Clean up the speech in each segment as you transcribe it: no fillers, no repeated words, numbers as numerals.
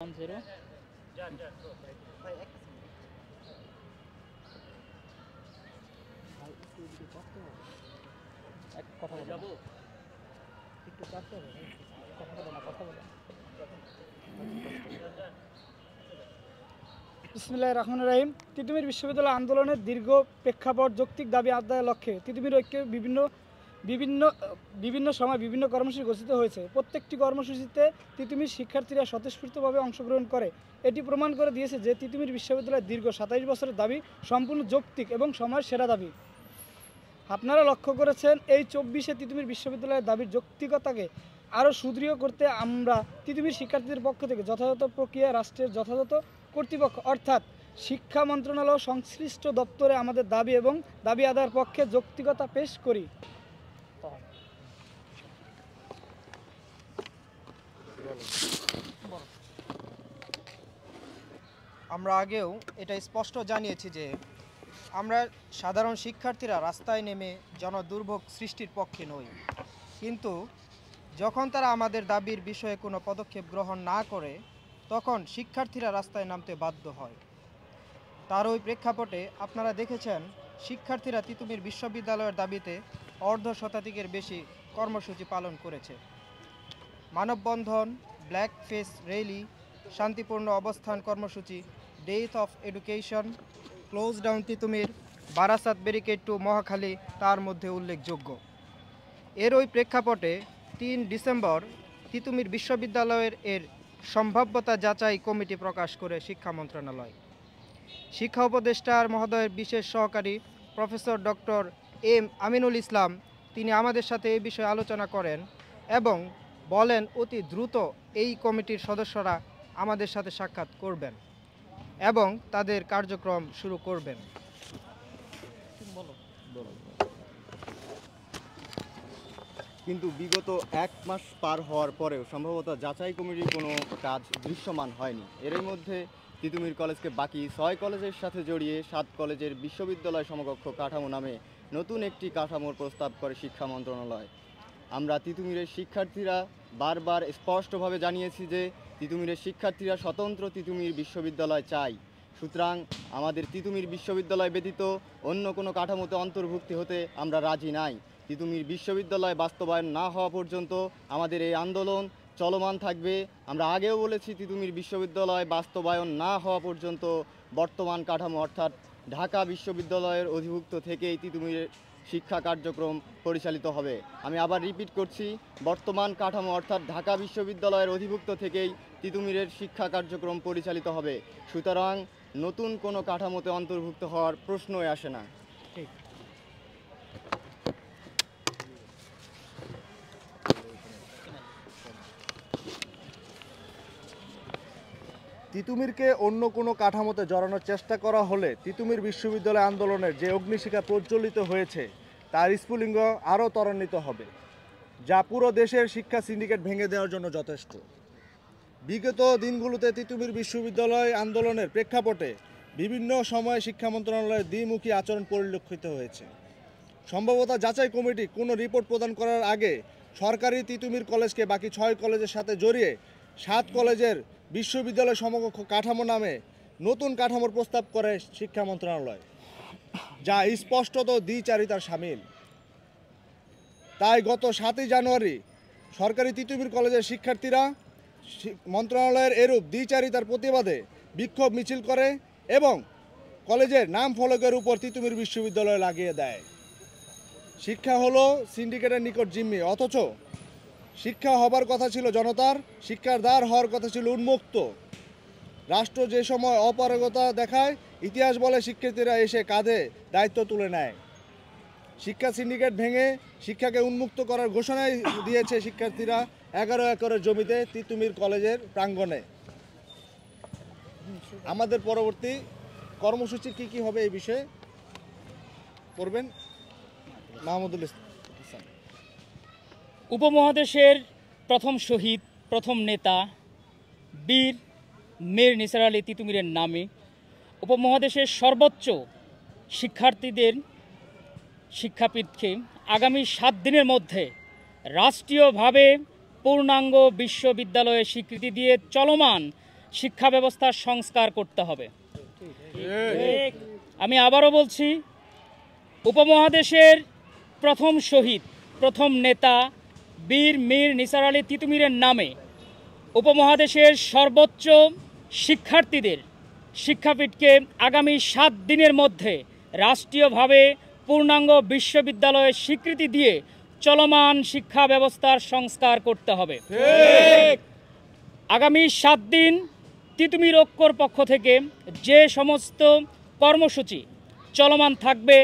10 বিসমিল্লাহির রহমানির রহিম। তিতুমির বিশ্ববিদ্যালয় আন্দোলনের দীর্ঘ প্রেক্ষাপট যৌক্তিক দাবি আদায়ের লক্ষ্যে তিতুমির ঐক্যে বিভিন্ন সময় বিভিন্ন কর্মসূচি ঘোষিত হয়েছে। প্রত্যেকটি কর্মসূচিতে তিতুমির শিক্ষার্থীরা স্বতঃস্ফূর্তভাবে অংশগ্রহণ করে। এটি প্রমাণ করে দিয়েছে যে তিতুমির বিশ্ববিদ্যালয়ের দীর্ঘ 27 বছরের দাবি সম্পূর্ণ যৌক্তিক এবং সময়ের সেরা দাবি। আপনারা লক্ষ্য করেছেন এই 24-এ তিতুমির বিশ্ববিদ্যালয়ের দাবির যৌক্তিকতাকে আরও সুদৃঢ় করতে আমরা তিতুমির শিক্ষার্থীদের পক্ষ থেকে যথাযথ প্রক্রিয়া রাষ্ট্রের যথাযথ কর্তৃপক্ষ অর্থাৎ শিক্ষা মন্ত্রণালয় সংশ্লিষ্ট দপ্তরে আমাদের দাবি এবং দাবি আদায়ের পক্ষে যৌক্তিকতা পেশ করি। আমরা আগেও এটা স্পষ্ট জানিয়েছি যে আমরা সাধারণ শিক্ষার্থীরা রাস্তায় নেমে জনদুর্ভোগ সৃষ্টির পক্ষে নই, কিন্তু যখন তারা আমাদের দাবির বিষয়ে কোনো পদক্ষেপ গ্রহণ না করে তখন শিক্ষার্থীরা রাস্তায় নামতে বাধ্য হয়। তার ওই প্রেক্ষাপটে আপনারা দেখেছেন শিক্ষার্থীরা তিতুমির বিশ্ববিদ্যালয়ের দাবিতে অর্ধশতাধিকের বেশি কর্মসূচি পালন করেছে। মানববন্ধন, ব্ল্যাক ফেস র্যালি, শান্তিপূর্ণ অবস্থান কর্মসূচি, death of education, close down Titumir, Barasat barricade two Mohakhali তার মধ্যে উল্লেখযোগ্য। এর ওই প্রেক্ষাপটে 3 ডিসেম্বর তিতুমির বিশ্ববিদ্যালয়ের সম্ভাব্যতা যাচাই কমিটি প্রকাশ করে শিক্ষা মন্ত্রণালয়। শিক্ষা উপদেষ্টার মহোদয়ের বিশেষ সহকারী professor doctor M Aminul Islam তিনি আমাদের সাথে এই বিষয়ে আলোচনা করেন এবং বলেন অতি দ্রুত এই কমিটির সদস্যরা আমাদের সাথে সাক্ষাৎ করবেন এবং তাদের কার্যক্রম শুরু করবেন। কিন্তু বিগত 1 মাস পার হওয়ার পরেও সম্ভবত যাচাই কমিটির কোনো কাজ দৃশ্যমান হয়নি। এর মধ্যে তিতুমির কলেজকে বাকি 6 কলেজের সাথে জড়িয়ে 7 কলেজের বিশ্ববিদ্যালয় সমকক্ষ কাঠামো নামে নতুন একটি কাঠামোর প্রস্তাব করে শিক্ষা মন্ত্রণালয়। আমরা তিতুমিরের শিক্ষার্থীরা বারবার স্পষ্টভাবে জানিয়েছি যে তিতুমিরের শিক্ষার্থীরা স্বতন্ত্র তিতুমির বিশ্ববিদ্যালয় চাই। সুতরাং আমাদের তিতুমির বিশ্ববিদ্যালয় ব্যতীত অন্য কোনো কাঠামোতে অন্তর্ভুক্তি হতে আমরা রাজি নাই। তিতুমির বিশ্ববিদ্যালয় বাস্তবায়ন না হওয়া পর্যন্ত আমাদের এই আন্দোলন চলমান থাকবে। আমরা আগেও বলেছি তিতুমির বিশ্ববিদ্যালয় বাস্তবায়ন না হওয়া পর্যন্ত বর্তমান কাঠামো অর্থাৎ ঢাকা বিশ্ববিদ্যালয়ের অধিভুক্ত থেকেই তিতুমিরের শিক্ষা কার্যক্রম পরিচালিত হবে। আমি আবার রিপিট করছি, বর্তমান কাঠামো অর্থাৎ ঢাকা বিশ্ববিদ্যালয়ের অধিভুক্ত থেকেই তিতুমিরের শিক্ষা কার্যক্রম পরিচালিত হবে। সুতরাং নতুন কোনো কাঠামোতে অন্তর্ভুক্ত হওয়ার প্রশ্নই আসে না। তিতুমিরকে অন্য কোনো কাঠামোতে জড়ানোর চেষ্টা করা হলে তিতুমির বিশ্ববিদ্যালয় আন্দোলনের যে অগ্নিশিখা প্রজ্বলিত হয়েছে তার স্ফুলিঙ্গ আরও ত্বরান্বিত হবে, যা পুরো দেশের শিক্ষা সিন্ডিকেট ভেঙে দেওয়ার জন্য যথেষ্ট। বিগত দিনগুলোতে তিতুমির বিশ্ববিদ্যালয় আন্দোলনের প্রেক্ষাপটে বিভিন্ন সময়ে শিক্ষা মন্ত্রণালয়ের দ্বিমুখী আচরণ পরিলক্ষিত হয়েছে। সম্ভবত যাচাই কমিটি কোনো রিপোর্ট প্রদান করার আগে সরকারি তিতুমির কলেজকে বাকি 6 কলেজের সাথে জড়িয়ে 7 কলেজের বিশ্ববিদ্যালয় সমকক্ষ কাঠামো নামে নতুন কাঠামোর প্রস্তাব করে শিক্ষা মন্ত্রণালয়, যা স্পষ্টত দ্বিচারিতার শামিল। তাই গত 7 জানুয়ারি সরকারি তিতুমির কলেজের শিক্ষার্থীরা মন্ত্রণালয়ের এরূপ দ্বিচারিতার প্রতিবাদে বিক্ষোভ মিছিল করে এবং কলেজের নাম ফলকের উপর তিতুমির বিশ্ববিদ্যালয় লাগিয়ে দেয়। শিক্ষা হলো সিন্ডিকেটের নিকট জিম্মি, অথচ শিক্ষা হবার কথা ছিল জনতার, শিক্ষার দ্বার হওয়ার কথা ছিল উন্মুক্ত। রাষ্ট্র যে সময় অপারগতা দেখায়, ইতিহাস বলে শিক্ষার্থীরা এসে কাঁধে দায়িত্ব তুলে নেয়। শিক্ষা সিন্ডিকেট ভেঙে শিক্ষাকে উন্মুক্ত করার ঘোষণাই দিয়েছে শিক্ষার্থীরা 11 একরের জমিতে তিতুমির কলেজের প্রাঙ্গণে। আমাদের পরবর্তী কর্মসূচি কি হবে এই বিষয়ে করবেন মাহমুদুল ইসলাম। উপমহাদেশের প্রথম শহীদ, প্রথম নেতা বীর মীর নিসার আলী তিতুমিরের নামে উপমহাদেশের সর্বোচ্চ শিক্ষার্থীদের শিক্ষাপীঠকে আগামী 7 দিনের মধ্যে রাষ্ট্রীয়ভাবে পূর্ণাঙ্গ বিশ্ববিদ্যালয়ের স্বীকৃতি দিয়ে চলমান শিক্ষা ব্যবস্থার সংস্কার করতে হবে। আমি আবারও বলছি, উপমহাদেশের প্রথম শহীদ, প্রথম নেতা বীর মীর নিসার আলী তিতুমীরের নামে উপমহাদেশের সর্বোচ্চ শিক্ষার্থীদের শিক্ষাপীঠকে আগামী 7 দিনের মধ্যে রাষ্ট্রীয়ভাবে পূর্ণাঙ্গ বিশ্ববিদ্যালয়ের স্বীকৃতি দিয়ে চলমান শিক্ষা ব্যবস্থার সংস্কার করতে হবে। আগামী 7 দিন তিতুমীর ঐক্যর পক্ষ থেকে যে সমস্ত কর্মসূচি চলমান থাকবে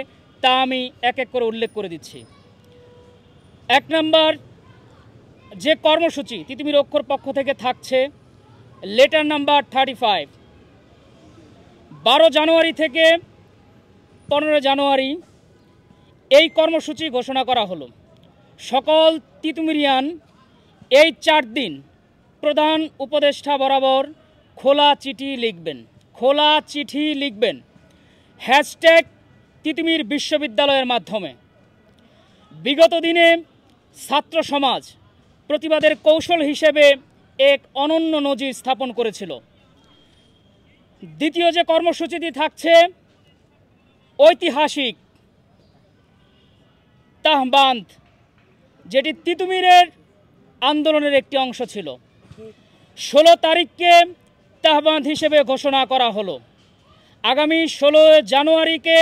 তা আমি এক এক করে উল্লেখ করে দিচ্ছি। 1 নম্বর যে কর্মসূচি তিতুমীর ঐক্যর পক্ষ থেকে থাকছে, লেটার নাম্বার 35, 12 জানুয়ারি থেকে 15 জানুয়ারি এই কর্মসূচি ঘোষণা করা হলো। সকল তিতুমিরিয়ান এই 4 দিন প্রধান উপদেষ্টা বরাবর খোলা চিঠি লিখবেন হ্যাশট্যাগ তিতুমীর বিশ্ববিদ্যালয়ের মাধ্যমে। বিগত দিনে ছাত্র সমাজ প্রতিবাদের কৌশল হিসেবে এক অনন্য নজির স্থাপন করেছিল। দ্বিতীয় যে কর্মসূচিটি থাকছে, ঐতিহাসিক তাহবান্ধ, যেটি তিতুমীরের আন্দোলনের একটি অংশ ছিল। 16 তারিখকে তাহবান্ধ হিসেবে ঘোষণা করা হলো। আগামী 16 জানুয়ারিকে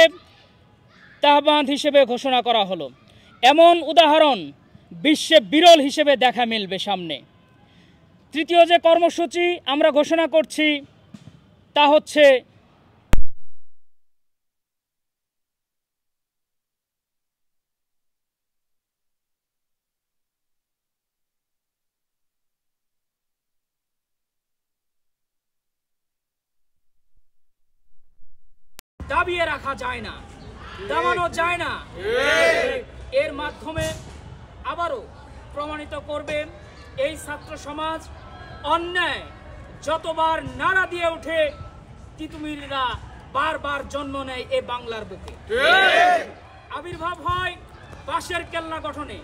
তাহবান্ধ হিসেবে ঘোষণা করা হলো। এমন উদাহরণ বিশ্বে বিরল হিসেবে দেখা মিলবে সামনে। তৃতীয় যে কর্মসূচি আমরা ঘোষণা করছি তা হচ্ছে দাবিয়ে রাখা যায় না, দাবানো যায় না। এর মাধ্যমে আবারও প্রমাণিত করবে এই ছাত্র সমাজ অন্যায় যতবার নাড়া দিয়ে ওঠে তিতুমীররা বারবার জন্ম নেয় এ বাংলার বুকে। আবির্ভাব হয় বাঁশের কেল্লা গঠনে।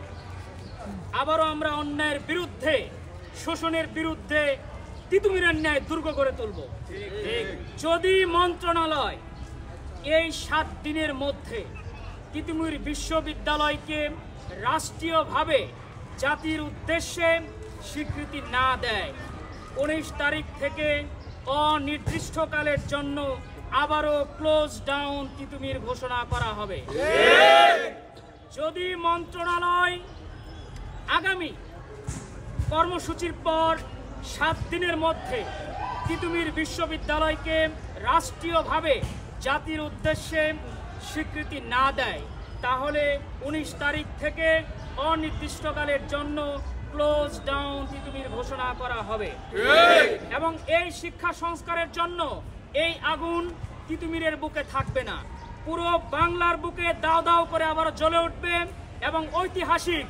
আবারও আমরা অন্যায়ের বিরুদ্ধে, শোষণের বিরুদ্ধে তিতুমীরের ন্যায় দুর্গ গড়ে তুলব। যদি মন্ত্রণালয় এই 7 দিনের মধ্যে তিতুমীর বিশ্ববিদ্যালয়কে রাষ্ট্রীয়ভাবে জাতির উদ্দেশ্যে স্বীকৃতি না দেয়, 19 তারিখ থেকে অনির্দিষ্টকালের জন্য আবারও ক্লোজ ডাউন তিতুমীর ঘোষণা করা হবে। যদি মন্ত্রণালয় আগামী কর্মসূচির পর 7 দিনের মধ্যে তিতুমীর বিশ্ববিদ্যালয়কে রাষ্ট্রীয়ভাবে জাতির উদ্দেশ্যে স্বীকৃতি না দেয়, তাহলে 19 তারিখ থেকে অনির্দিষ্টকালের জন্য ক্লোজ ডাউন তিতুমীর ঘোষণা করা হবে। এবং এই শিক্ষা সংস্কারের জন্য এই আগুন তিতুমীরের বুকে থাকবে না, পুরো বাংলার বুকে দাও দাও করে আবার জ্বলে উঠবে এবং ঐতিহাসিক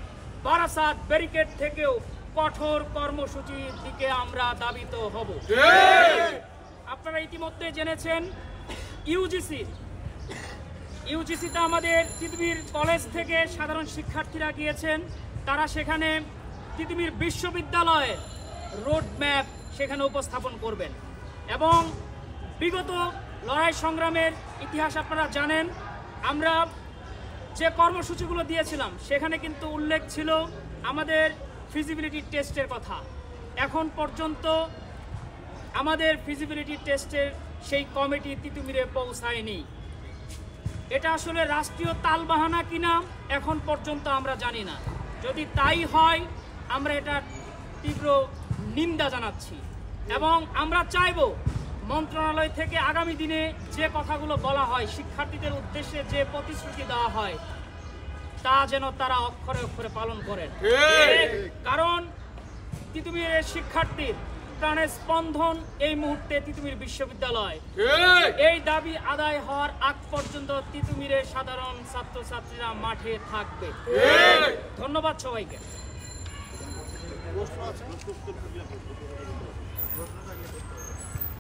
বারাসাত ব্যারিকেড থেকেও কঠোর কর্মসূচির দিকে আমরা দাবিত হব। আপনারা ইতিমধ্যে জেনেছেন ইউজিসিতে আমাদের তিতুমীর কলেজ থেকে সাধারণ শিক্ষার্থীরা গিয়েছেন। তারা সেখানে তিতুমীর বিশ্ববিদ্যালয়ের রোডম্যাপ সেখানে উপস্থাপন করবেন এবং বিগত লড়াই সংগ্রামের ইতিহাস আপনারা জানেন। আমরা যে কর্মসূচিগুলো দিয়েছিলাম সেখানে কিন্তু উল্লেখ ছিল আমাদের ফিজিবিলিটি টেস্টের কথা। এখন পর্যন্ত আমাদের ফিজিবিলিটি টেস্টের সেই কমিটি তিতুমীরে পৌঁছায়নি। এটা আসলে রাষ্ট্রীয় তালবাহানা কিনা এখন পর্যন্ত আমরা জানি না। যদি তাই হয় আমরা এটা তীব্র নিন্দা জানাচ্ছি এবং আমরা চাইব মন্ত্রণালয় থেকে আগামী দিনে যে কথাগুলো বলা হয়, শিক্ষার্থীদের উদ্দেশ্যে যে প্রতিশ্রুতি দেওয়া হয়, তা যেন তারা অক্ষরে অক্ষরে পালন করেন। কারণ তিতুমীরের শিক্ষার্থীর প্রাণের স্পন্দন এই মুহূর্তে তিতুমীর বিশ্ববিদ্যালয়। এই দাবি আদায় হওয়ার আগ পর্যন্ত তিতুমীরের সাধারণ ছাত্রছাত্রীরা মাঠে থাকবে। ধন্যবাদ সবাইকে।